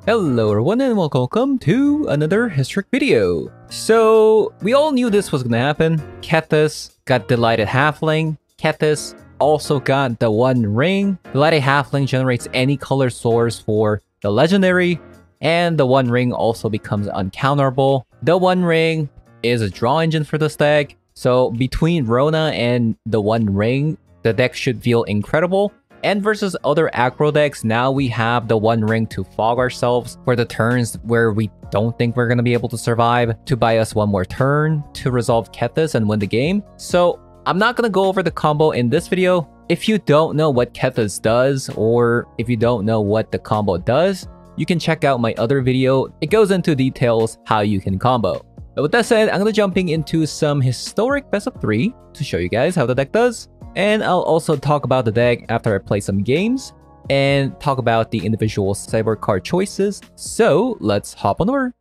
Hello everyone and welcome to another historic video. So, we all knew this was gonna happen. Kethis got Delighted Halfling. Kethis also got the One Ring. Delighted Halfling generates any color source for the legendary, and the One Ring also becomes uncounterable. The One Ring is a draw engine for this deck, so between Rona and the One Ring, the deck should feel incredible. And versus other aggro decks, now we have the One Ring to fog ourselves for the turns where we don't think we're going to be able to survive, to buy us one more turn to resolve Kethis and win the game. So I'm not going to go over the combo in this video. If you don't know what Kethis does, or if you don't know what the combo does, you can check out my other video. It goes into details how you can combo. But with that said, I'm going to jumping into some historic best of 3 to show you guys how the deck does. And I'll also talk about the deck after I play some games and talk about the individual sideboard card choices. So let's hop on over.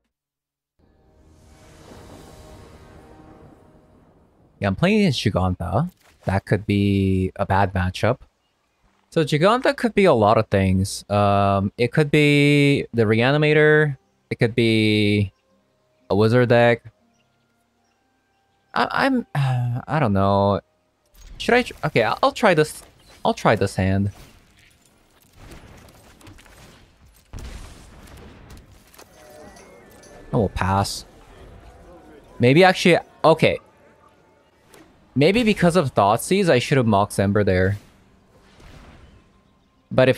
Yeah, I'm playing against Giganta. That could be a bad matchup. So Giganta could be a lot of things. It could be the Reanimator. It could be a Wizard deck. I don't know. Should I? Okay, I'll try this. I'll try this hand. I will pass. Maybe actually, okay. Maybe because of Thoughtseize, I should have Mox Ember there. But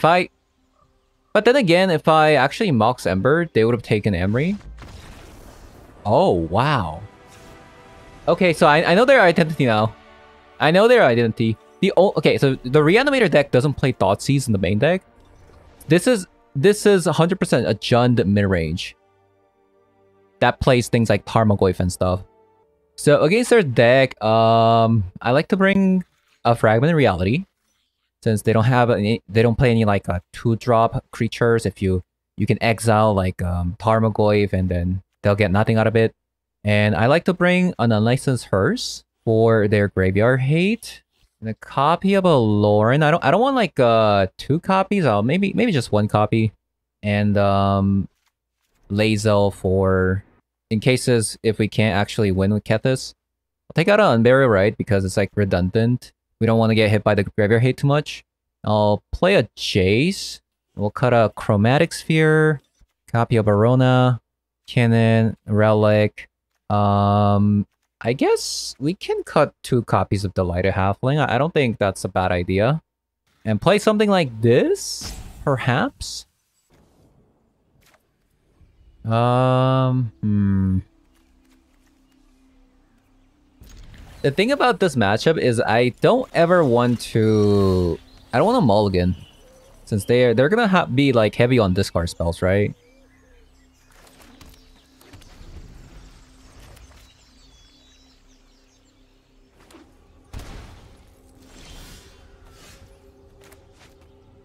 then again, if I actually Mox Ember, they would have taken Emery. Oh, wow. Okay, so I know their identity now. I know their identity. Okay, so the Reanimator deck doesn't play Thoughtseize in the main deck. This is 100% a Jund mid-range that plays things like Tarmogoyf and stuff. So against their deck, I like to bring a Fragment Reality, since they don't have any. They don't play any like 2-drop creatures. If you can exile like Tarmogoyf, and then they'll get nothing out of it. And I like to bring an Unlicensed Hearse for their graveyard hate, and a copy of a Lauren. I don't want like 2 copies. I'll maybe just 1 copy, and Weasel for in cases if we can't actually win with Kethis. I'll take out an Unburial Rite because it's like redundant. We don't want to get hit by the graveyard hate too much. I'll play a Jace. We'll cut a Chromatic Sphere, copy of Barona, Cannon, Relic. I guess we can cut 2 copies of Delighted Halfling. I don't think that's a bad idea. And play something like this, perhaps? The thing about this matchup is I don't want to mulligan, since they're gonna be like heavy on discard spells, right?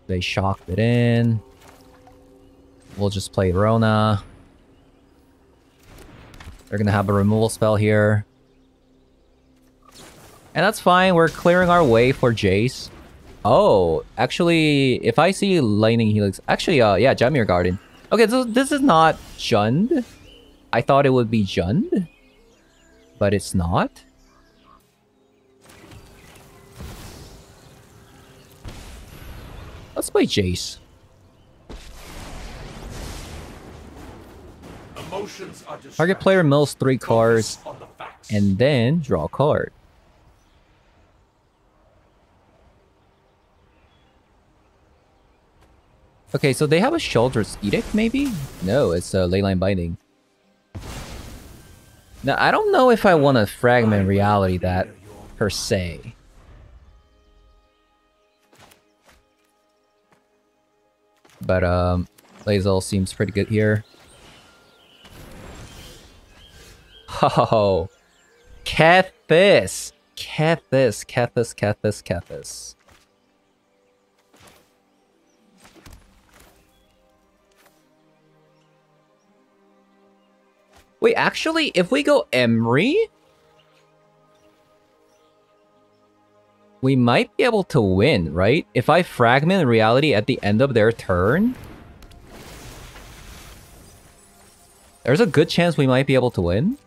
They shocked it in. We'll just play Rona. They're gonna have a removal spell here. And that's fine, we're clearing our way for Jace. Oh, actually, if I see Lightning Helix... Actually, yeah, Jamir Garden. Okay, so this is not Jund. I thought it would be Jund, but it's not. Let's play Jace. Target player mills 3 cards and then draw a card. Okay, so they have a Sheoldred's Edict, maybe? No, it's a Leyline Binding. Now, I don't know if I want to Fragment Reality that, per se. But, Weasel seems pretty good here. Oh, Kethis! Kethis. Wait, actually, if we go Emery, we might be able to win, right? If I Fragment Reality at the end of their turn, There's a good chance we might be able to win.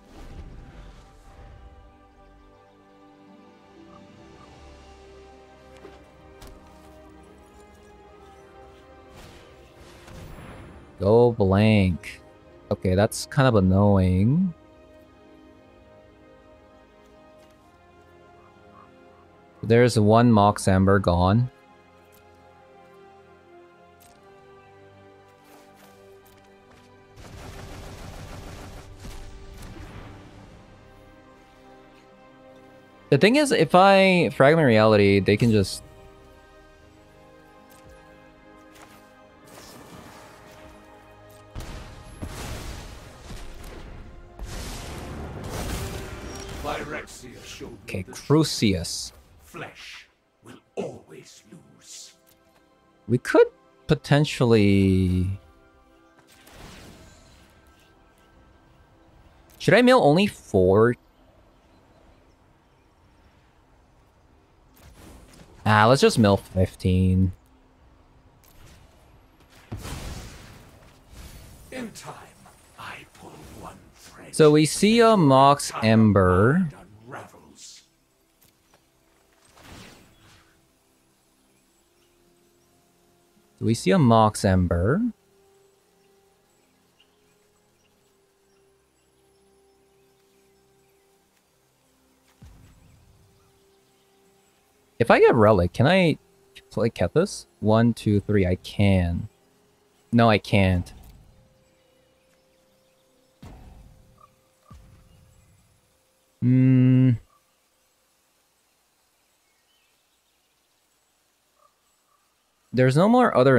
Go blank. Okay, that's kind of annoying. There's one Mox Ember gone. The thing is, if I Fragment Reality, they can just... Okay, Crucius. Flesh will always lose. We could potentially... Should I mill only 4? Ah, let's just mill 15. In time, I pull one thread. So we see a Mox Ember. Unravels. We see a Mox Ember. If I get Relic, can I play Kethis? 1, 2, 3, I can. No, I can't. There's no more other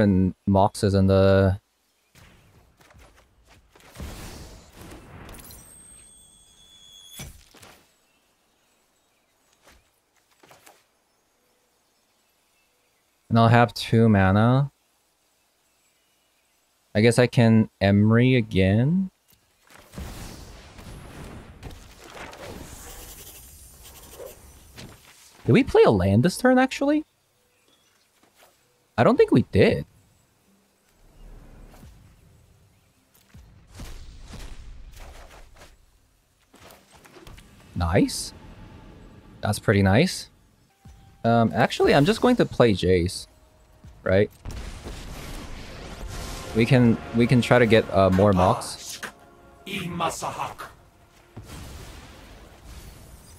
Moxes in the... And I'll have 2 mana. I guess I can Emery again. Did we play a land this turn, actually? I don't think we did. Nice. That's pretty nice. Actually, I'm just going to play Jace, right? We can try to get more Mox.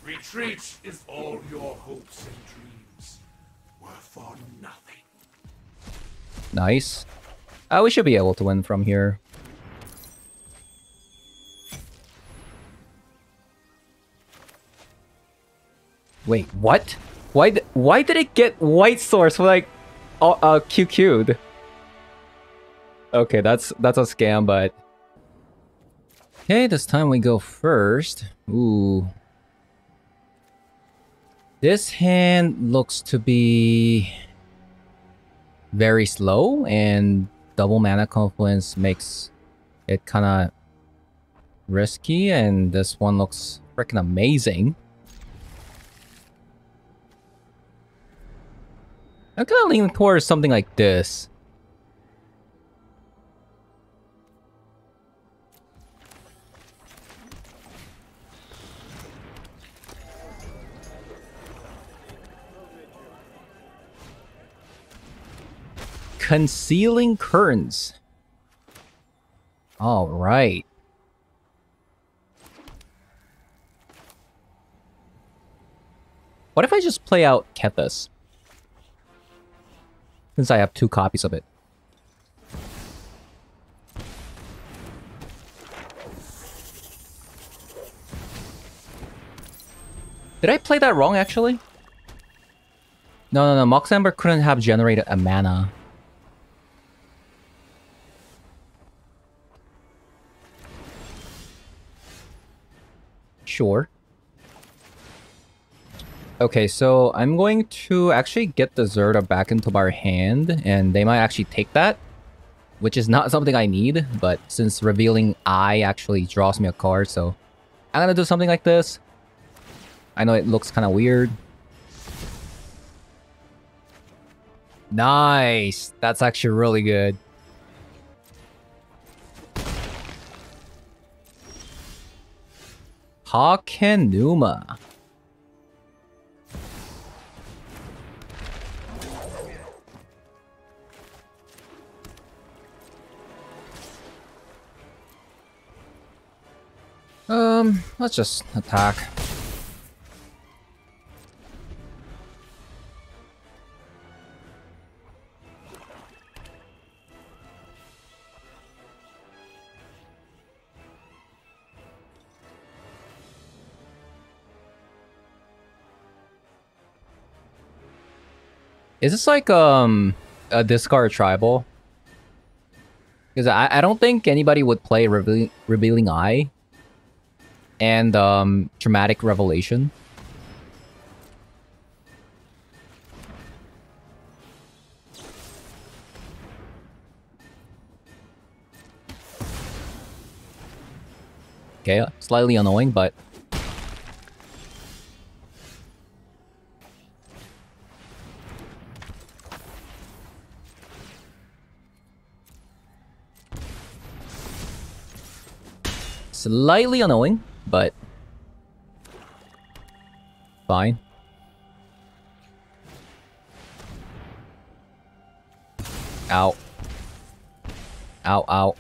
Retreat is all your hopes and dreams were for nothing. Nice. We should be able to win from here. Wait, what? Why did it get white source for like QQ'd? Okay, that's a scam, but okay, this time we go first. Ooh. This hand looks to be very slow, and double mana confluence makes it kind of risky, and this one looks freaking amazing. I'm kind of leaning towards something like this. Concealing Currents. All right. What if I just play out Kethis? Since I have 2 copies of it. Did I play that wrong, actually? No. Mox Ember couldn't have generated a mana. Sure. Okay, so I'm going to actually get the Zerda back into my hand, and they might actually take that, which is not something I need, but since revealing Eye actually draws me a card, so I'm gonna do something like this. I know it looks kind of weird. Nice! That's actually really good. Hakenuma. Let's just attack. Is this like a discard tribal? Because I don't think anybody would play Revealing Eye and Dramatic Revelation. Okay, slightly annoying, but slightly annoying, but fine. Ow. Ow, ow.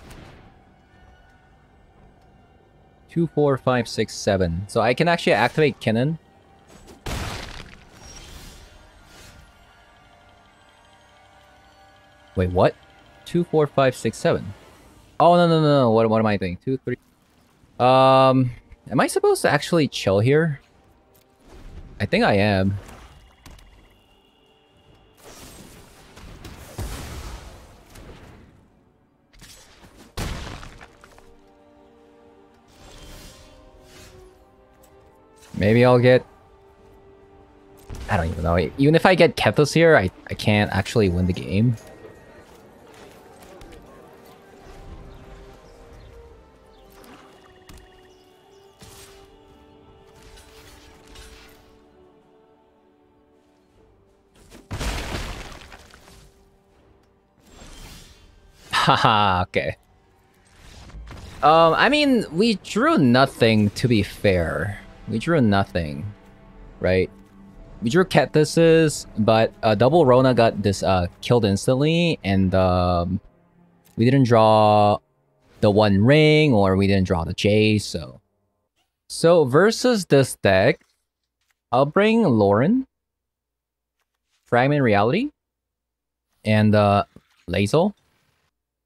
2, 4, 5, 6, 7. So I can actually activate Kinnan. Wait, what? 2, 4, 5, 6, 7. Oh, no. What am I doing? 2, 3. Am I supposed to actually chill here? I think I am. Maybe I'll get... I don't even know. Even if I get Kethis here, I can't actually win the game. Haha, okay. I mean, we drew nothing, to be fair. We drew nothing, right? We drew Kethises, but double Rona got this killed instantly, and we didn't draw the One Ring, or we didn't draw the J, so... So, versus this deck, I'll bring Lauren, Fragment Reality, and Weasel.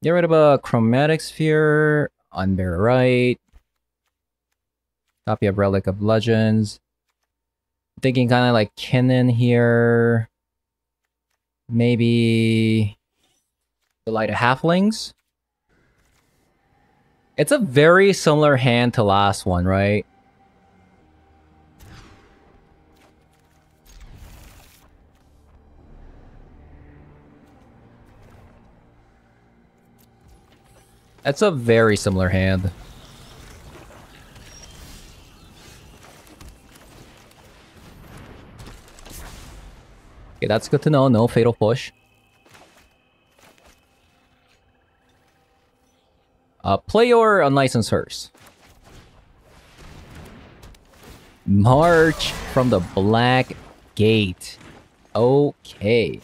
Get rid of a Chromatic Sphere, Unbear Right, copy of Relic of Legends. Thinking kind of like Kinnan here. Maybe Delighted Halflings. It's a very similar hand to last one, right? That's a very similar hand. Okay, that's good to know. No Fatal Push. Play your Unlicensed Hearse. March from the Black Gate. Okay.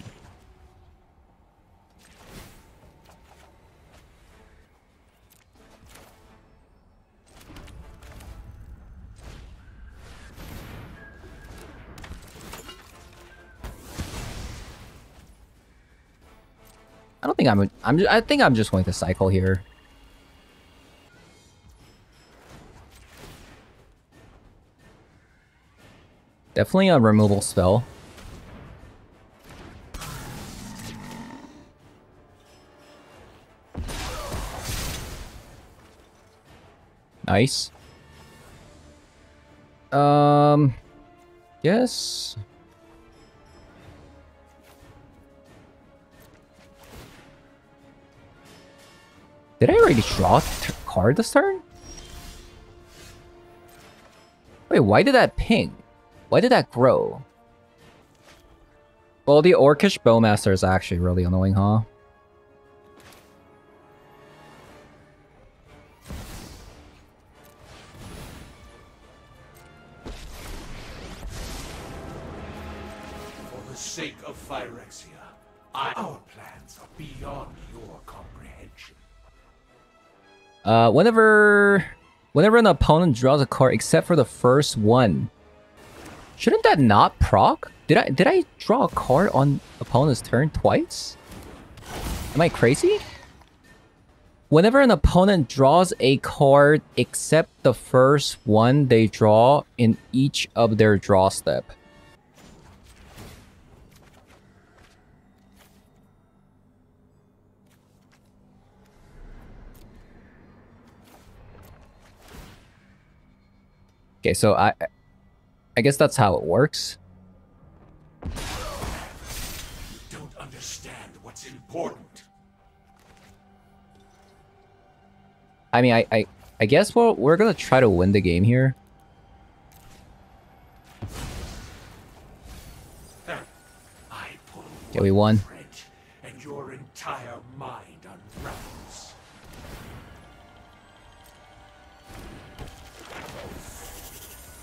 I don't think I think I'm just going to cycle here. Definitely a removal spell. Nice. Yes. Did I already draw a card this turn? Wait, why did that ping? Why did that grow? Well, the Orcish Bowmaster is actually really annoying, huh? sake of Phyrexia, our plans are beyond your comprehension. Whenever an opponent draws a card except for the first one, shouldn't that not proc? Did I draw a card on opponent's turn twice? Am I crazy? Whenever an opponent draws a card except the first one they draw in each of their draw step. Okay, so I guess that's how it works. You don't understand what's important. I mean, I guess we're gonna try to win the game here. Okay, we won. And your entire mind unravels.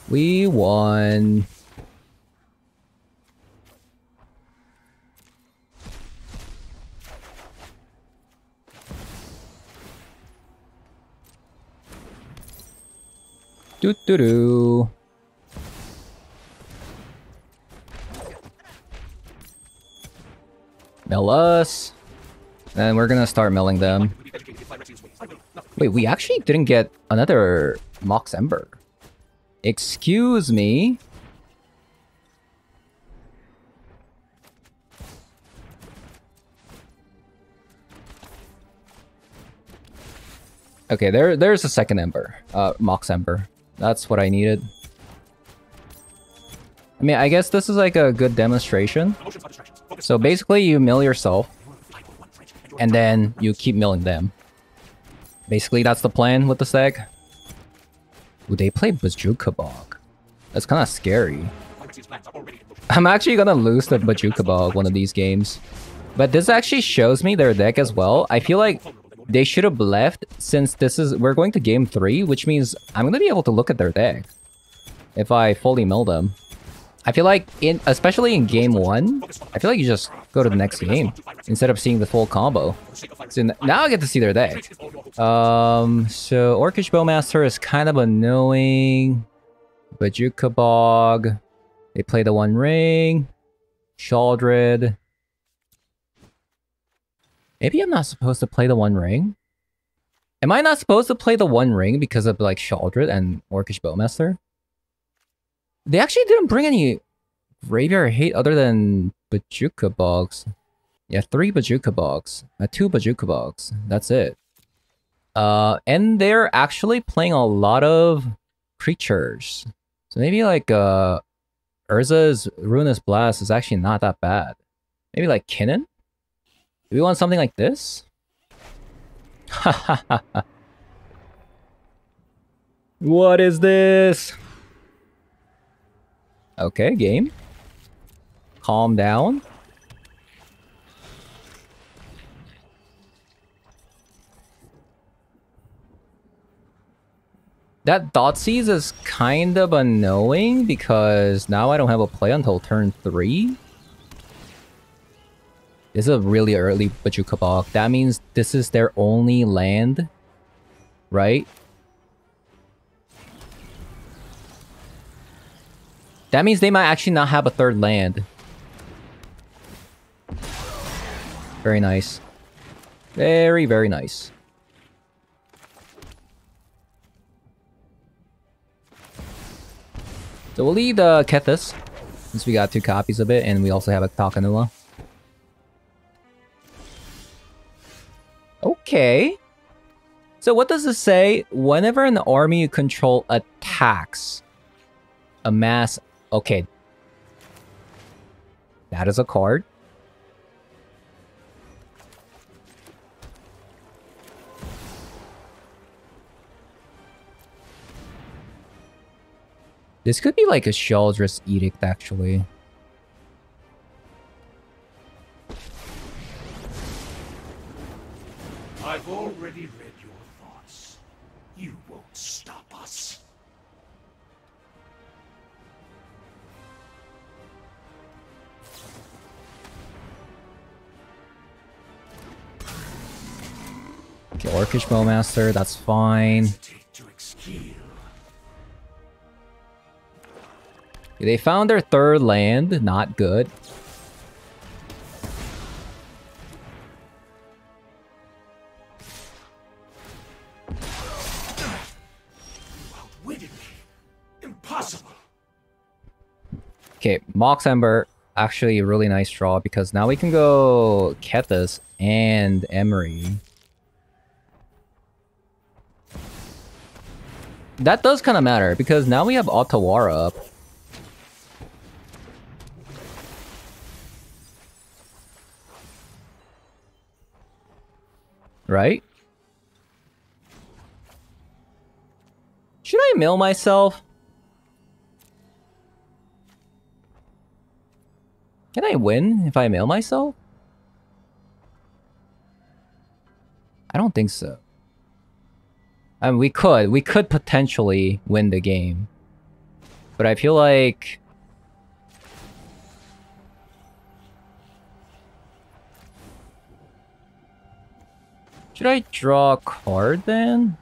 We won. Doo-doo-doo. Mill us. And we're gonna start milling them. Wait, we actually didn't get another Mox Ember. Excuse me? Okay, there's a second Ember. Mox Ember. That's what I needed. I mean, I guess this is like a good demonstration. So basically, you mill yourself, and then you keep milling them. Basically, that's the plan with the Stag. Ooh, they play Bajuka Bog. That's kind of scary. I'm actually gonna lose the Bajuka Bog one of these games. But this actually shows me their deck as well. I feel like they should have left, since we're going to game 3, which means I'm gonna be able to look at their deck if I fully mill them. I feel like, especially in game 1, I feel like you just go to the next game instead of seeing the full combo. So now I get to see their deck. So Orcish Bowmaster is kind of annoying. Bajuka Bog. They play the One Ring. Shaldred. Maybe I'm not supposed to play the One Ring? Am I not supposed to play the One Ring because of like Shaldred and Orcish Bowmaster? They actually didn't bring any graveyard hate other than Bajuka Bogs. Yeah, 3 Bajuka Bogs. 2 Bajuka Bogs. That's it. And they're actually playing a lot of creatures. So maybe like Urza's Ruinous Blast is actually not that bad. Maybe like Kinnan? Do we want something like this? What is this? Okay, game. Calm down. That Thoughtseize is kind of annoying because now I don't have a play until turn 3. This is a really early Bajuka Bog. That means this is their only land, right? That means they might actually not have a third land. Very nice. Very, very nice. So we'll leave the Kethis, since we got 2 copies of it, and we also have a Takanua. Okay. So what does this say? Whenever an army you control attacks, amass... Okay. That is a card. This could be like a Sheldress Edict, actually. I've already read your thoughts. You won't stop us. Okay, Orcish Bowmaster, that's fine. They found their third land, not good. Impossible. Okay, Mox Ember, actually a really nice draw because now we can go Kethis and Emery. That does kind of matter because now we have Otawara up. Right? Should I mill myself? Can I win if I mill myself? I don't think so. I mean, we could potentially win the game. But I feel like... Should I draw a card then?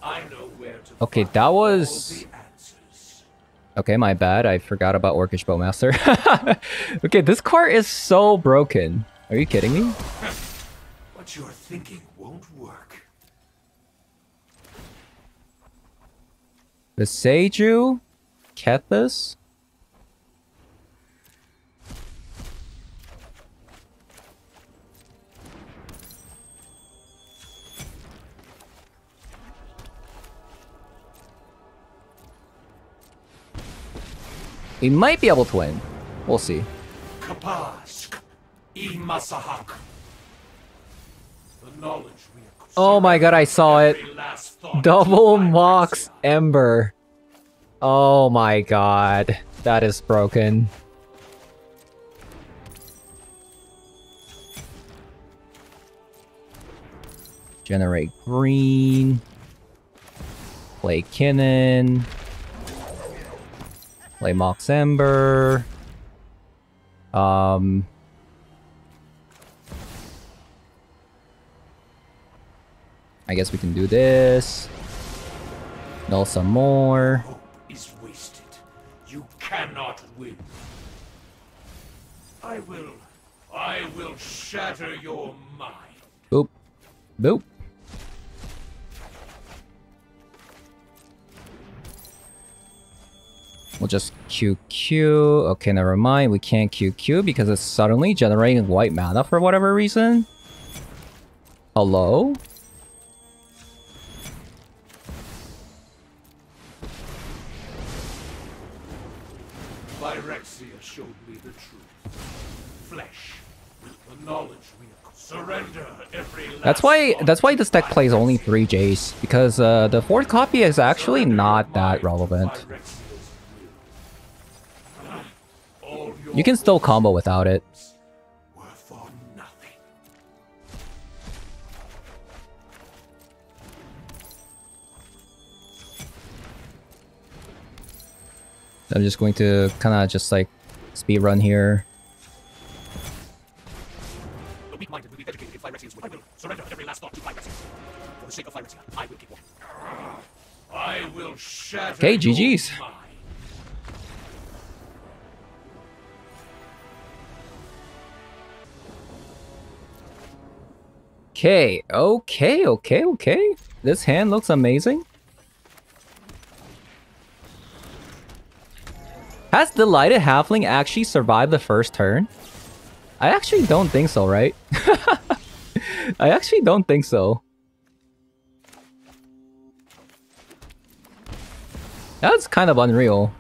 I know where to Okay, that was... Okay, my bad. I forgot about Orcish Bowmaster. Okay, this card is so broken. Are you kidding me? What you're thinking won't work. The Seiju, Kethis. We might be able to win. We'll see. Kapashk, Imasahak. The knowledge we acquire. Oh my god, I saw it. Double Mox Ember. Oh my god. That is broken. Generate green. Play Kinnan. Play Mox Ember. I guess we can do this. Null some more. Hope is wasted. You cannot win. I will shatter your mind. Boop. Boop. We'll just QQ. Okay, never mind. We can't QQ because it's suddenly generating white mana for whatever reason. Hello? Phyrexia showed me the truth. Flesh. The knowledge we surrender every last That's why this deck plays only 3 Jace, because the 4th copy is actually not that relevant. You can still combo without it. Were for nothing. I'm just going to kind of just like speed run here. The weak-minded will be educated in Phyrexia's will. I will surrender every last thought to Phyrexia. For the sake of Phyrexia, I will keep walking. I will shatter. Okay, GG's. Your mind. Okay. This hand looks amazing. Has Delighted Halfling actually survived the first turn? I actually don't think so, right? I actually don't think so. That's kind of unreal.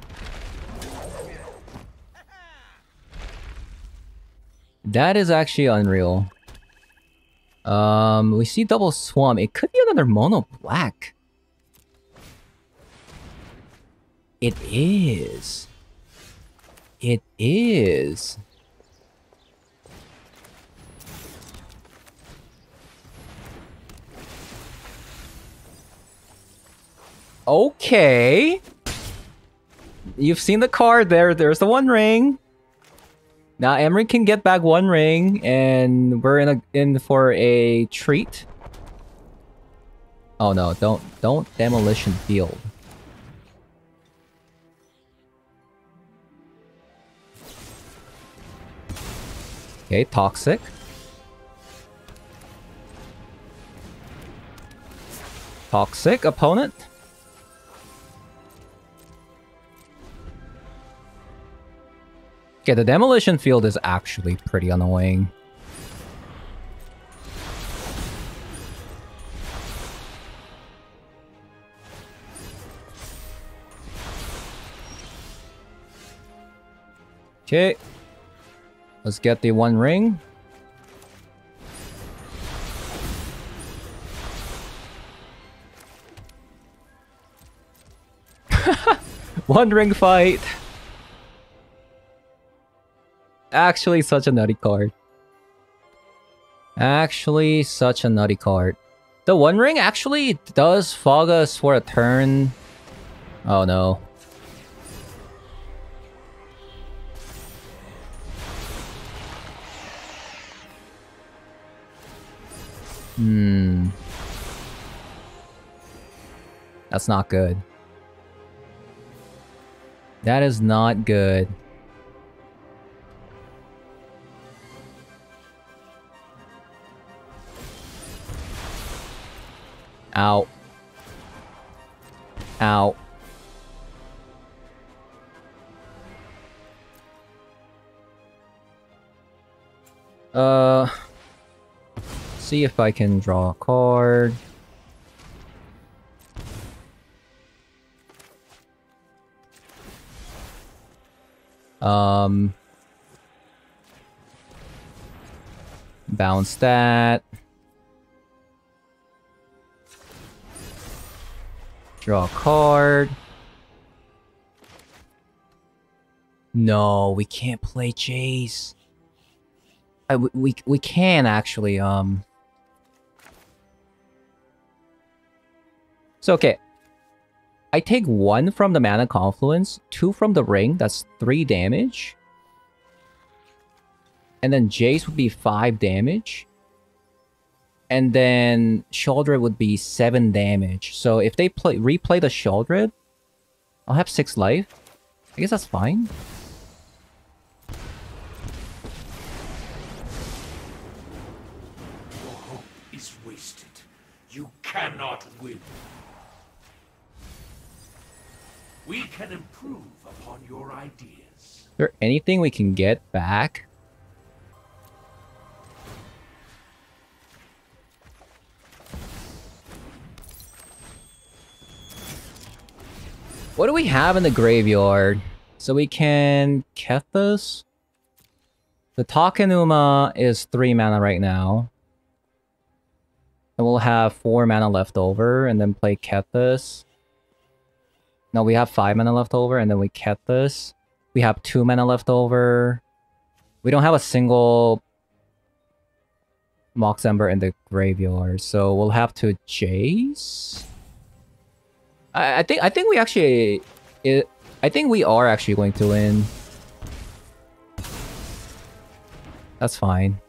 That is actually unreal. We see double swamp. It could be another mono black. It is. It is. Okay. You've seen the card there. There's the one ring. Now Emery can get back one ring, and we're in for a treat. Oh no! Don't demolition field. Okay, toxic. Toxic opponent. Okay, the demolition field is actually pretty annoying. Okay. Let's get the one ring. One ring fight. Actually, such a nutty card. Actually, such a nutty card. The one ring actually does fog us for a turn. Oh no. That's not good. That is not good. Ow. Ow. See if I can draw a card. Bounce that. Draw a card. No, we can't play Jace. We can actually, So, okay. I take 1 from the Mana Confluence, 2 from the Ring, that's 3 damage. And then Jace would be 5 damage. And then Sheoldred would be 7 damage. So if they replay the Sheoldred, I'll have 6 life. I guess that's fine. Your hope is wasted. You cannot win. We can improve upon your ideas. Is there anything we can get back? What do we have in the graveyard? So we can Kethis. The Takenuma is 3 mana right now. And we'll have 4 mana left over and then play Kethis. No, we have 5 mana left over and then we Kethis. We have 2 mana left over. We don't have a single Mox Ember in the graveyard, so we'll have to Jace. I think we actually... I think we are actually going to win. That's fine.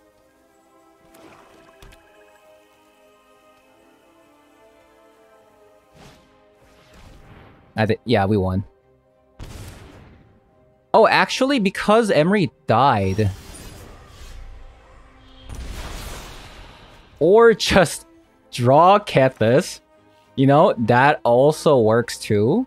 Yeah, we won. Oh, actually, because Emery died. Or just draw Kethis. You know, that also works too.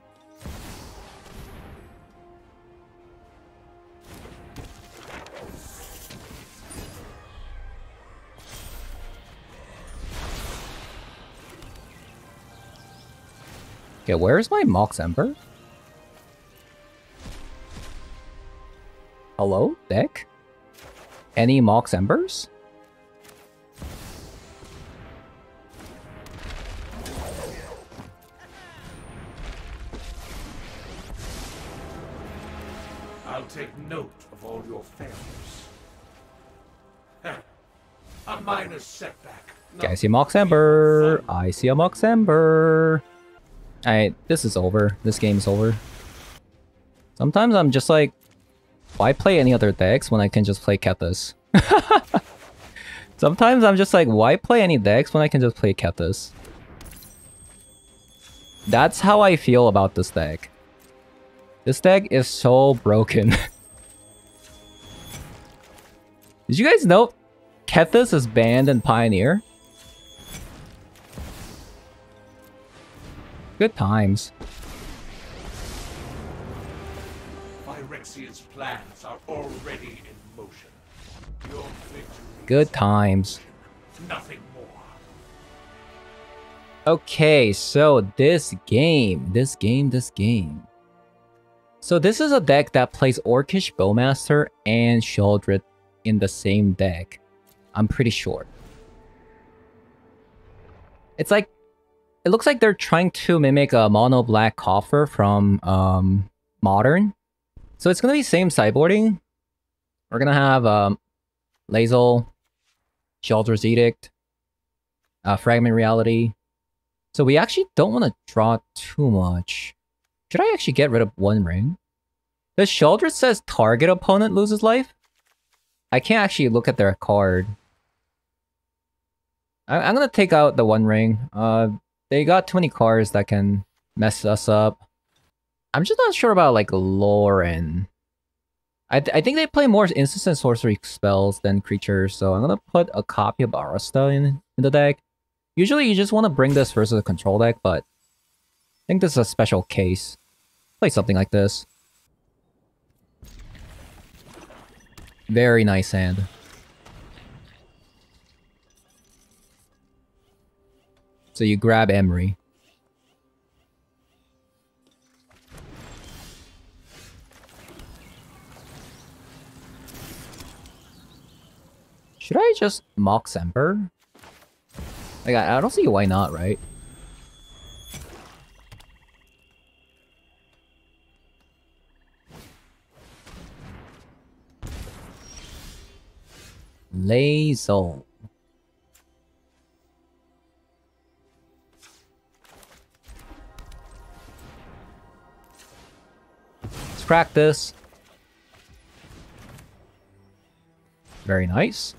Okay, where's my Mox Ember? Hello, deck? Any Mox Embers? I'll take note of all your failures. A minor setback. Okay, I see a Mox Ember. I see a Mox Ember. Alright, this is over. This game's over. Sometimes I'm just like... Why play any other decks when I can just play Kethis? Sometimes I'm just like, why play any decks when I can just play Kethis? That's how I feel about this deck. This deck is so broken. Did you guys know Kethis is banned in Pioneer? Good times. Phyrexia's plans are already in motion. Your victory. Good times. Nothing more. Okay, so this game. So this is a deck that plays Orcish Bowmaster and Sheoldred in the same deck. I'm pretty sure. It's like, it looks like they're trying to mimic a mono black coffer from Modern. So it's gonna be same sideboarding. We're gonna have Weasel, Sheoldred's Edict, Fragment Reality. So we actually don't want to draw too much. Should I actually get rid of one ring? Does Sheoldred says target opponent loses life? I can't actually look at their card. I'm gonna take out the one ring. They got too many cards that can mess us up. I'm just not sure about like Lauren. I think they play more instants and sorcery spells than creatures, so I'm gonna put a copy of Arasta in the deck. Usually you just want to bring this versus a control deck, but I think this is a special case. Play something like this. Very nice hand. So you grab Emery. Should I just Mox Ember? Like, I don't see why not, right? Weasel. Let's crack this. Very nice.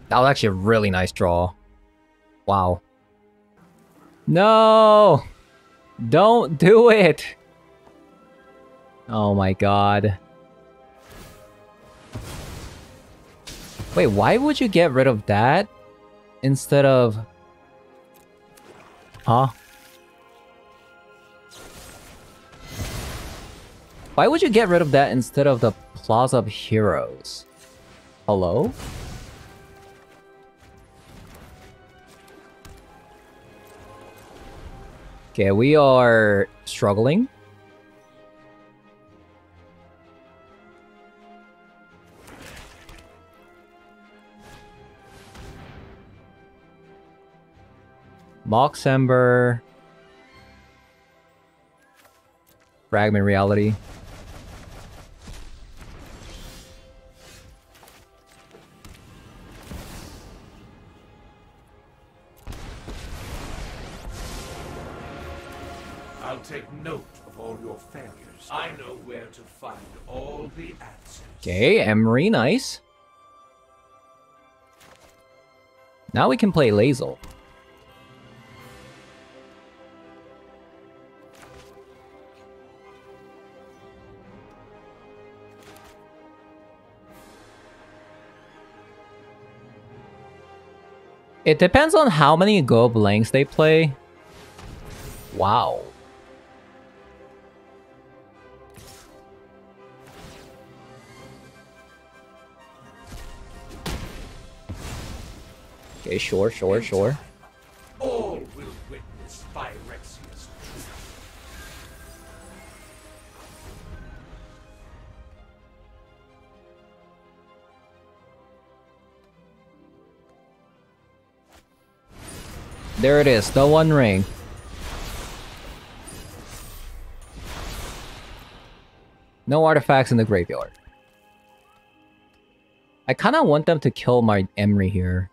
That was actually a really nice draw. Wow. No! Don't do it! Oh my god. Wait, why would you get rid of that instead of... Huh? Why would you get rid of that instead of the Plaza of Heroes? Hello? Okay, we are struggling. Mox Ember. Fragment Reality. I'll take note of all your failures. I know where to find all the answers. Okay, Emery, nice. Now we can play Weasel. It depends on how many Go Blanks they play. Wow. Okay, sure. All will witness Phyrexia's truth. There it is, the One Ring. No artifacts in the graveyard. I kind of want them to kill my Emery here.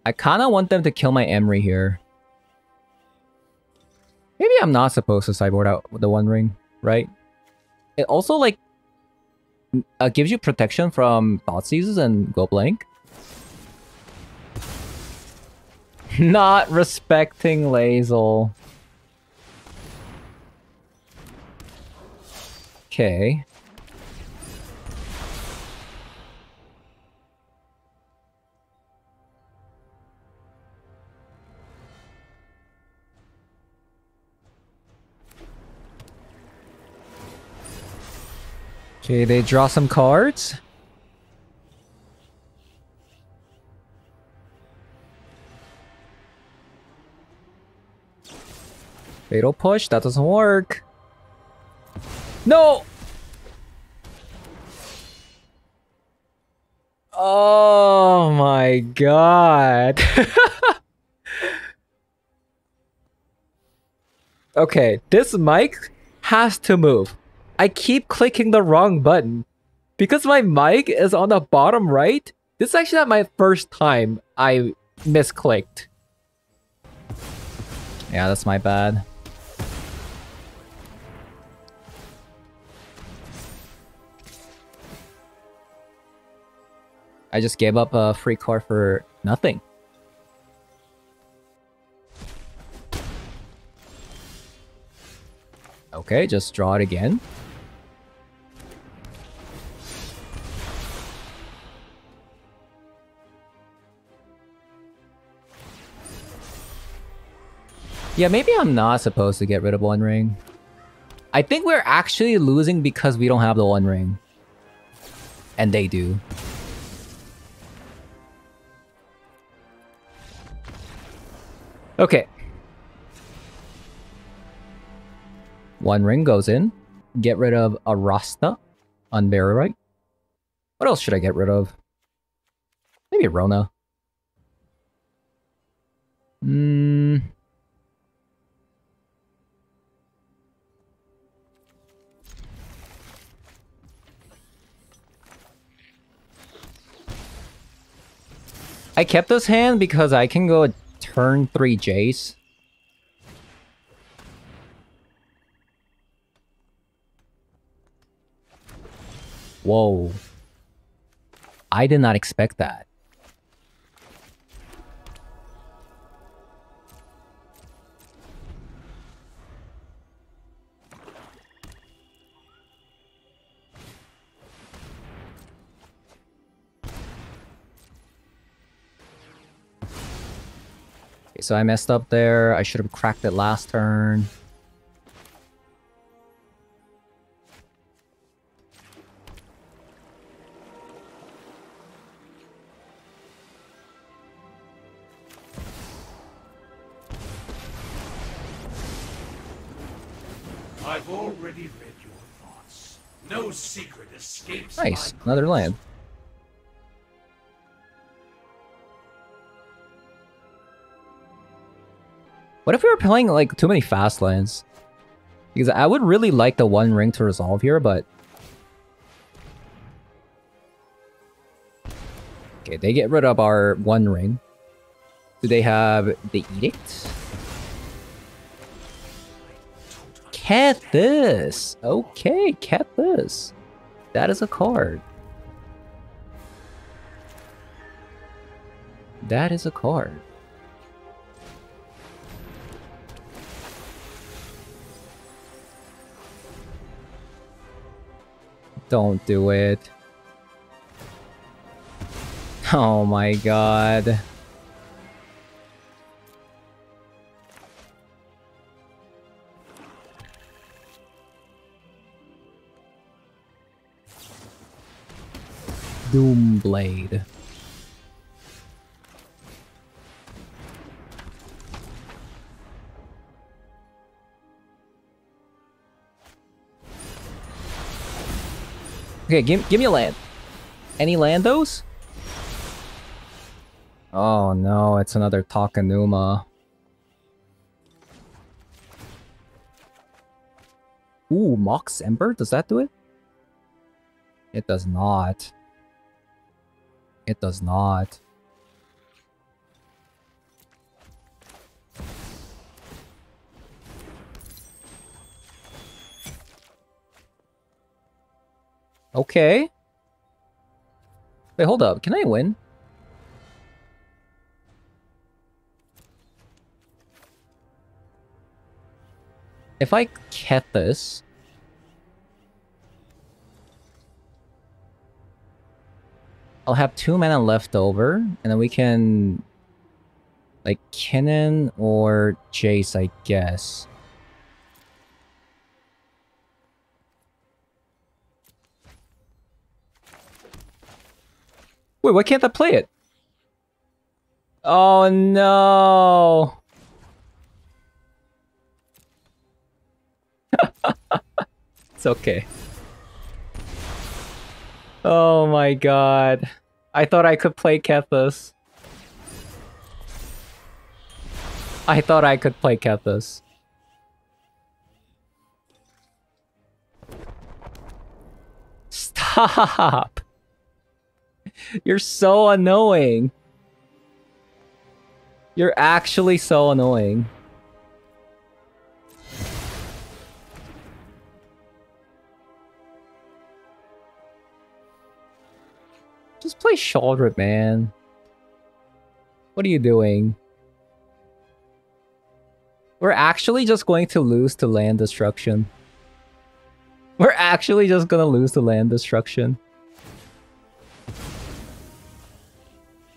I kind of want them to kill my Emery here. Maybe I'm not supposed to sideboard out the One Ring, right? It also, like, gives you protection from Thoughtseizes and Go Blank. Not respecting Weasel. Okay. Okay, they draw some cards. Fatal Push, that doesn't work. No! Oh my god. Okay, this mic has to move. I keep clicking the wrong button. Because my mic is on the bottom right, this is actually not my first time I misclicked. Yeah, that's my bad. I just gave up a free card for nothing. Okay, just draw it again. Yeah, maybe I'm not supposed to get rid of One Ring. I think we're actually losing because we don't have the One Ring. And they do. Okay. One Ring goes in. Get rid of a Rasta on Right. What else should I get rid of? Maybe Rona. I kept this hand because I can go turn 3 Jace. Whoa. I did not expect that. Okay, so I messed up there. I should have cracked it last turn. I've already read your thoughts. No secret escapes. Nice, another land. What if we were playing like too many fast lands? Because I would really like the One Ring to resolve here, but... Okay, they get rid of our One Ring. Do they have the Edict? Kethis! Okay, Kethis. That is a card. That is a card. Don't do it. Oh my god. Doomblade. Okay, give me a land. Any landos? Oh no, it's another Takanuma. Ooh, Mox Ember? Does that do it? It does not. It does not. Okay. Wait, hold up. Can I win? If I Kethis... I'll have 2 mana left over, and then we can... like, Kinnan or Jace, I guess. Wait, why can't I play it? Oh no! It's okay. Oh my god. I thought I could play Kethis. I thought I could play Kethis. Stop! You're so annoying. You're actually so annoying. Just play Shaldred, man. What are you doing? We're actually just going to lose to land destruction. We're actually just gonna lose to land destruction.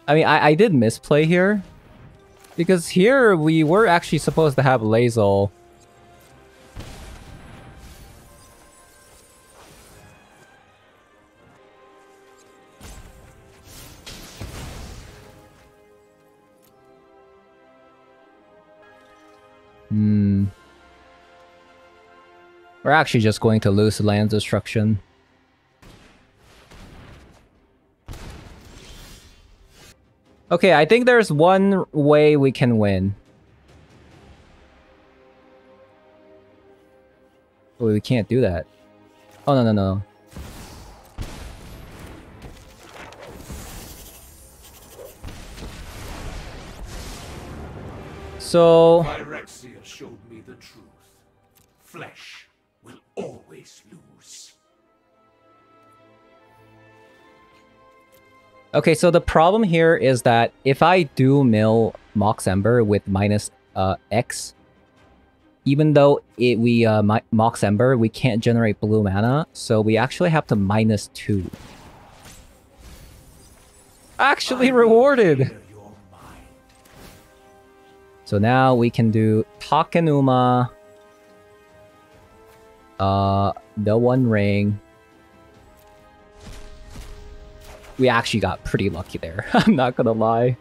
I mean, I did misplay here. Because here we were actually supposed to have Weasel. We're actually just going to lose to land destruction. Okay, I think there's one way we can win. Oh, we can't do that. Oh, no, no, no. So... Phyrexia showed me the truth. Flesh will always lose. Okay, so the problem here is that if I do mill Mox Ember with minus X, even though we Mox Ember, we can't generate blue mana, so we actually have to minus 2. Actually rewarded! So now we can do Takenuma, the One Ring. We actually got pretty lucky there, I'm not gonna lie.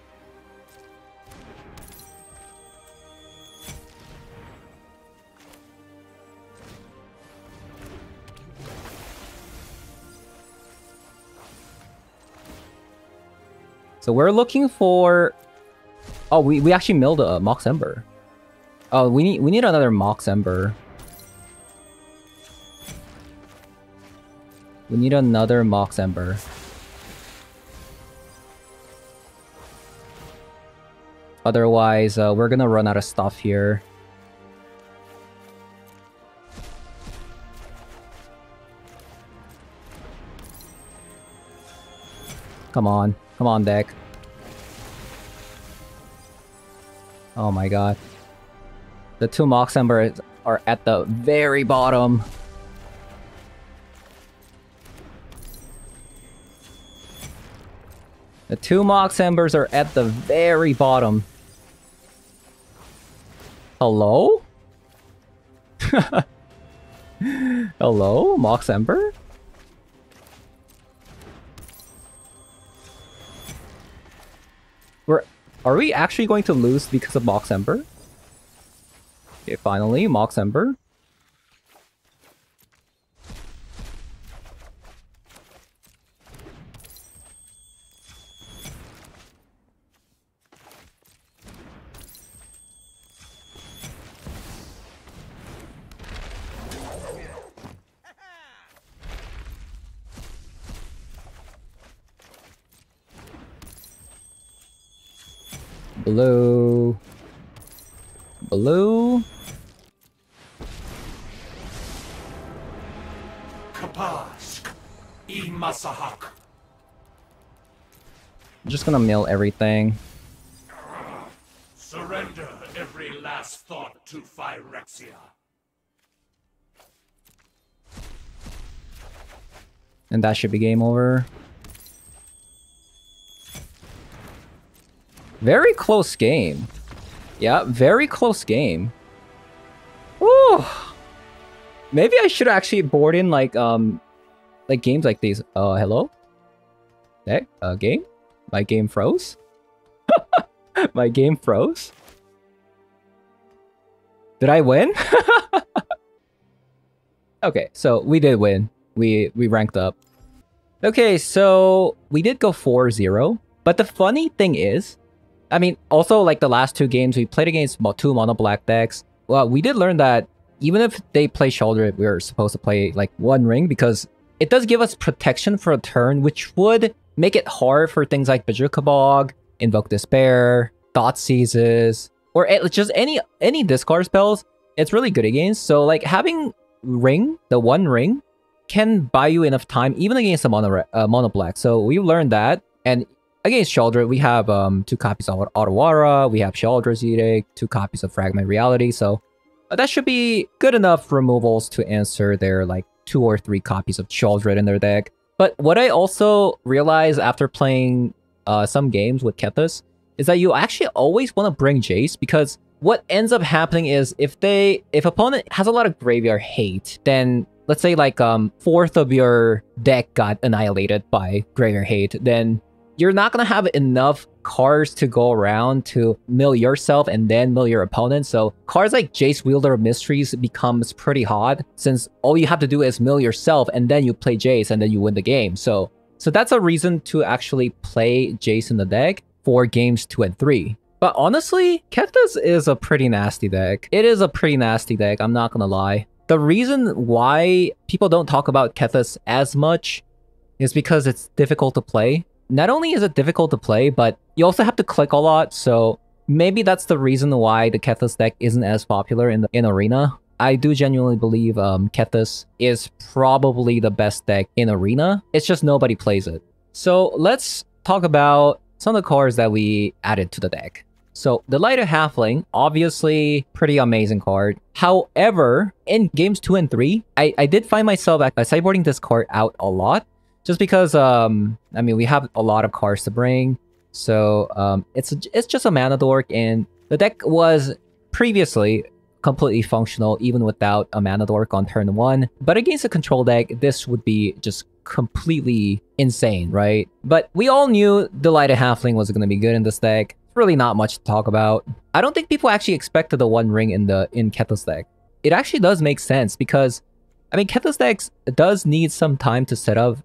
So we're looking for... Oh, we actually milled a Mox Ember. Oh, we need another Mox Ember. We need another Mox Ember. Otherwise, we're gonna run out of stuff here. Come on. Come on, deck. Oh my god. The 2 Mox Embers are at the very bottom. The 2 Mox Embers are at the very bottom. Hello? Hello? Mox Ember? Are we actually going to lose because of Mox Ember? Okay, finally, Mox Ember. Blue. Blue. Kapask Imasahak. I'm just gonna mill everything. Surrender every last thought to Phyrexia. And that should be game over. Very close game. Yeah, very close game. Ooh. Maybe I should actually board in like games like these. Hello? Hey, game? My game froze? My game froze? Did I win? Okay, so we did win. We ranked up. Okay, so we did go 4-0. But the funny thing is, I mean, also like the last two games, we played against two mono black decks. Well, we did learn that even if they play Shoulder, we're supposed to play like one ring because it does give us protection for a turn, which would make it hard for things like Bazooka Bog, Invoke Despair, Thought Seizes, or just any discard spells. It's really good against. So like having ring, the one ring, can buy you enough time even against a mono black. So we learned that, and against Shoulder, we have 2 copies of Otawara, we have Shoulder's Edict, 2 copies of Fragment Reality. So that should be good enough removals to answer their like 2 or 3 copies of Shoulder in their deck. But what I also realized after playing some games with Kethis is that you actually always want to bring Jace, because what ends up happening is if opponent has a lot of graveyard hate, then let's say like 1/4 of your deck got annihilated by graveyard hate, then you're not going to have enough cards to go around to mill yourself and then mill your opponent. So cards like Jace, Wielder of Mysteries becomes pretty hot, since all you have to do is mill yourself and then you play Jace and then you win the game. So that's a reason to actually play Jace in the deck for games 2 and 3. But honestly, Kethis is a pretty nasty deck. It is a pretty nasty deck, I'm not gonna lie. The reason why people don't talk about Kethis as much is because it's difficult to play. Not only is it difficult to play, but you also have to click a lot, so maybe that's the reason why the Kethis deck isn't as popular in Arena. I do genuinely believe Kethis is probably the best deck in Arena. It's just nobody plays it. So let's talk about some of the cards that we added to the deck. So Delighted Halfling, obviously pretty amazing card. However, in games 2 and 3, I did find myself sideboarding this card out a lot. Just because, I mean, we have a lot of cards to bring. So, it's just a mana dork, and the deck was previously completely functional even without a mana dork on turn 1. But against a control deck, this would be just completely insane, right? But we all knew Delighted Halfling was going to be good in this deck. Really not much to talk about. I don't think people actually expected the one ring in Kethis deck. It actually does make sense because, I mean, Kethis decks does need some time to set up.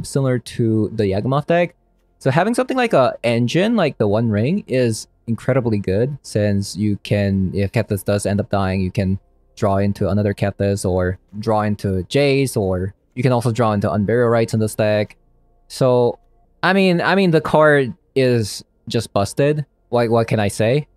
Similar to the Yawgmoth deck. So having something like a engine, like the One Ring, is incredibly good, since you can, if Kethis does end up dying, you can draw into another Kethis, or draw into Jace, or you can also draw into Unburial Rites in this deck. So, I mean, the card is just busted. What can I say?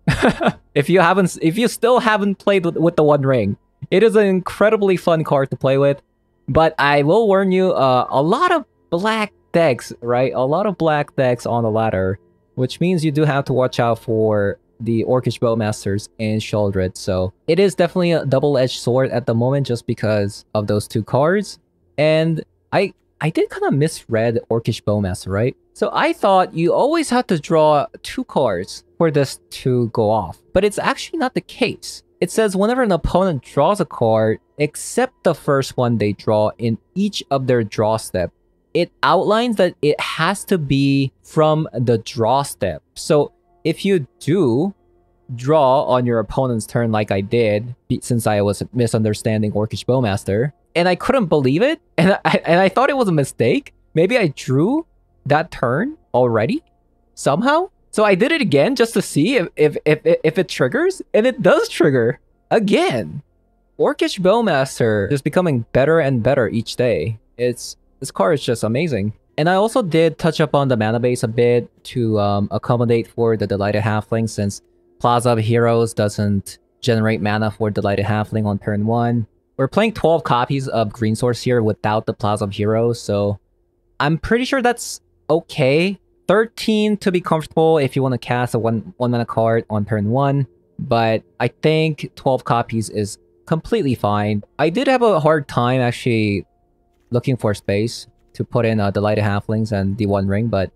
If you still haven't played with the One Ring, it is an incredibly fun card to play with. But I will warn you, a lot of black decks, right? A lot of black decks on the ladder, which means you do have to watch out for the Orcish Bowmasters and Sheoldred. So it is definitely a double-edged sword at the moment just because of those 2 cards. And I did kind of misread Orcish Bowmaster, right? So I thought you always had to draw 2 cards for this to go off. But it's actually not the case. It says whenever an opponent draws a card, except the first one they draw in each of their draw step, it outlines that it has to be from the draw step. So if you do draw on your opponent's turn like I did, since I was misunderstanding Orcish Bowmaster, and I couldn't believe it, and I thought it was a mistake. Maybe I drew that turn already, somehow. So I did it again just to see if it triggers, and it does trigger again. Orcish Bowmaster is becoming better and better each day. This card is just amazing. And I also did touch up on the mana base a bit to accommodate for the Delighted Halfling, since Plaza of Heroes doesn't generate mana for Delighted Halfling on turn 1. We're playing 12 copies of Green Source here without the Plaza of Heroes, so I'm pretty sure that's okay. 13 to be comfortable if you want to cast a one mana card on turn 1. But I think 12 copies is completely fine. I did have a hard time actually looking for space to put in Delighted Halflings and the One Ring, but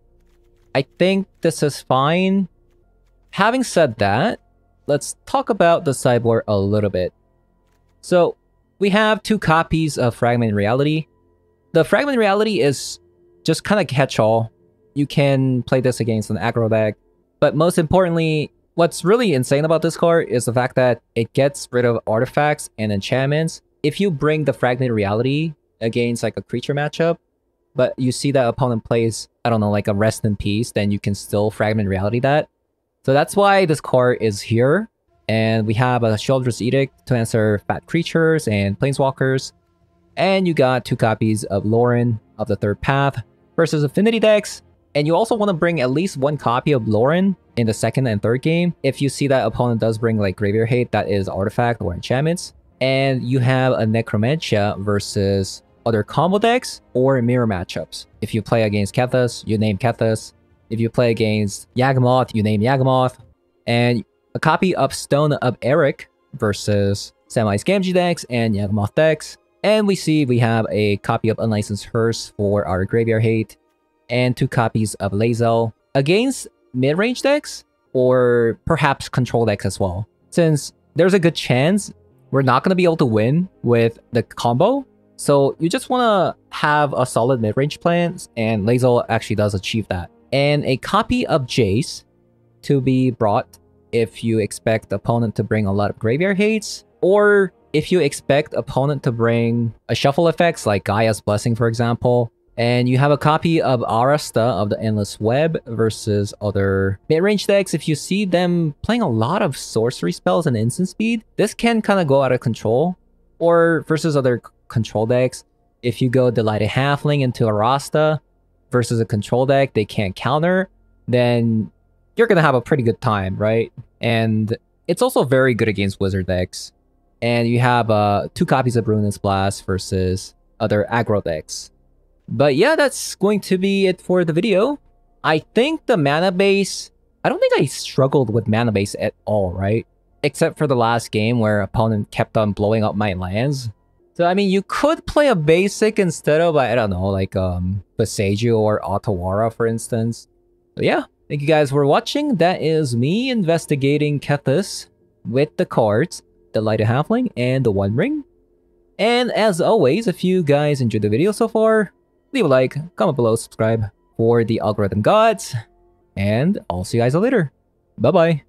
I think this is fine. Having said that, let's talk about the sideboard a little bit. So, we have 2 copies of Fragment Reality. The Fragment Reality is just kind of catch-all. You can play this against an aggro deck, but most importantly, what's really insane about this card is the fact that it gets rid of artifacts and enchantments. If you bring the Fragment Reality against like a creature matchup, but you see that opponent plays, I don't know, like a Rest in Peace, then you can still Fragment Reality that. So that's why this card is here. And we have a Sheoldred's Edict to answer fat creatures and planeswalkers. And you got 2 copies of Lauren of the Third Path versus Affinity decks. And you also want to bring at least 1 copy of Lauren in the 2nd and 3rd game if you see that opponent does bring like Graveyard Hate that is artifact or enchantments. And you have a Necromantia versus other combo decks or mirror matchups. If you play against Kethis, you name Kethis. If you play against Yawgmoth, you name Yawgmoth. And a copy of Stone of Eric versus Samwise Gamgee decks and Yawgmoth decks. And we see we have a copy of Unlicensed Hearse for our Graveyard Hate. And 2 copies of Weasel against mid-range decks or perhaps control decks as well. Since there's a good chance we're not going to be able to win with the combo. So you just want to have a solid mid-range plan, and Weasel actually does achieve that. And a copy of Jace to be brought if you expect the opponent to bring a lot of Graveyard Hates, or if you expect opponent to bring a shuffle effects like Gaia's Blessing, for example. And you have a copy of Arasta of the Endless Web versus other mid-range decks. If you see them playing a lot of sorcery spells and instant speed, this can kind of go out of control. Or versus other control decks, if you go Delighted Halfling into Arasta versus a control deck they can't counter, then you're going to have a pretty good time, right? And it's also very good against wizard decks. And you have 2 copies of Ruinous Blast versus other aggro decks. But yeah, that's going to be it for the video. I think the mana base, I don't think I struggled with mana base at all, right? Except for the last game where opponent kept on blowing up my lands. So I mean, you could play a basic instead of, I don't know, like Boseiju or Otawara, for instance. So yeah, thank you guys for watching. That is me investigating Kethis with the cards, the Delighted Halfling and the One Ring. And as always, if you guys enjoyed the video so far, leave a like, comment below, subscribe for the algorithm gods, and I'll see you guys later. Bye-bye.